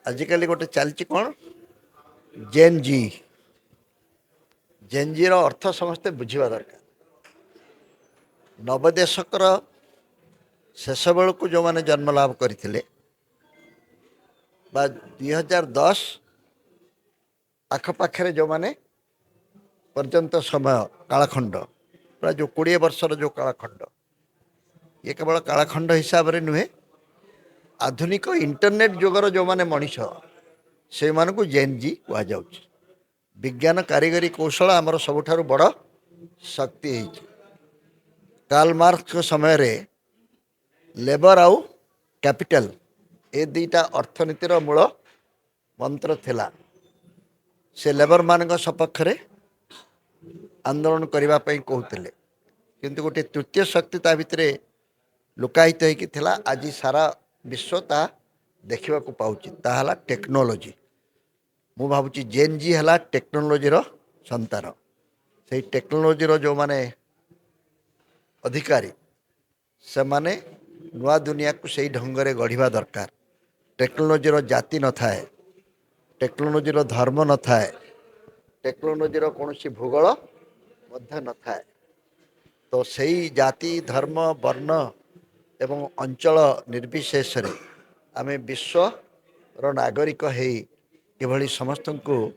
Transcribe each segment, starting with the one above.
आजिकल गोटे चलती कौन जेन जी अर्थ समस्ते बुझा दरकार। नवदेशकर शेष बेलू जो मैंने जन्म लाभ करते 2010 आखपाखे जो मैंने पर्यंत समय कालखंड प्राय जो 20 वर्षर जो कालखंड ये केवल कालखंड हिसाब से नुहे आधुनिक इंटरनेट जुगर जो मैंने मनीष से मानू जेन जी कह विज्ञान कारीगरी कौशल आमर सबुठ बड़ शक्ति है। कार्ल मार्क्स समय रे लेबर आउ कैपिटल ए दुईटा अर्थनीतिर मूल मंत्र थिला। से लेबर मान सपक्ष आंदोलन करने कहते किंतु गोटे तृतीय शक्ति ता भितर लुकायित होता आज सारा विश्व ता देखा पाँच ताला टेक्नोलोजी। मु भावुची जेन जी है टेक्नोलोजीर संतान। से टेक्नोलोजीर जो माने अधिकारी से माने नुआ दुनिया को सही ढंग गढ़ा दरकार। टेक्नोलोजीर जाति न थाए, टेक्नोलोजीर धर्म न थाए, टेक्नोलोजीर कौन सी भूगोल मध्य न थाए। तो सही जाति धर्म वर्ण एवं अंचल निर्विशेष आम विश्वर नागरिक है समस्त को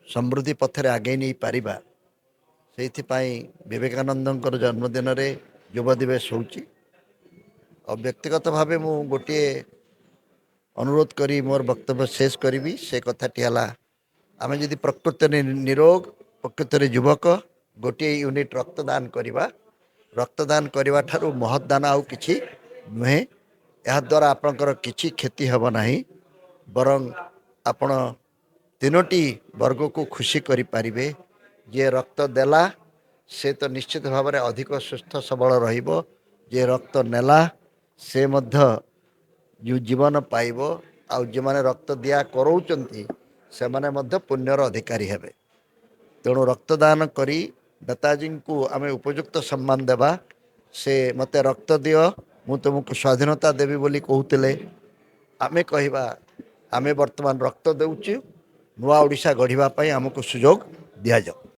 समृद्धि पथरे आगे नहीं पारिबा। से विवेकानंद जन्मदिन रे युवा दिवस होची। और व्यक्तिगत भाव मु गोटे अनुरोध करी मोर वक्तव्य शेष करी से कथाटी है आम जदि प्रकृत निरोग प्रकृत युवक गोटे यूनिट रक्तदान करवा रक्तदान करने ठारू महतदान आउ कि नुहे। यह द्वारा आपणकर किसी क्षति हेब नहीं बरं आपण तीनोटी वर्ग को खुशी करें। जे रक्त देला से तो निश्चित भाव में अधिक सुस्थ सबल रहिबो। जे रक्त नेला से मध्य जो जीवन पाइब आउ जो माने रक्त दिया कराउचंती से माने मध्य पुण्यर अधिकारी हेबे। तेणु रक्तदान करी नेताजी को आमे उपयुक्त सम्मान देवा। से मते रक्त दियो मु तुमको स्वाधीनता देवी बोली कहते आमे कहवा आमे वर्तमान रक्त देउची नुआ ओडिशा गढ़िबा पई आमको सुजोग दिया जाओ।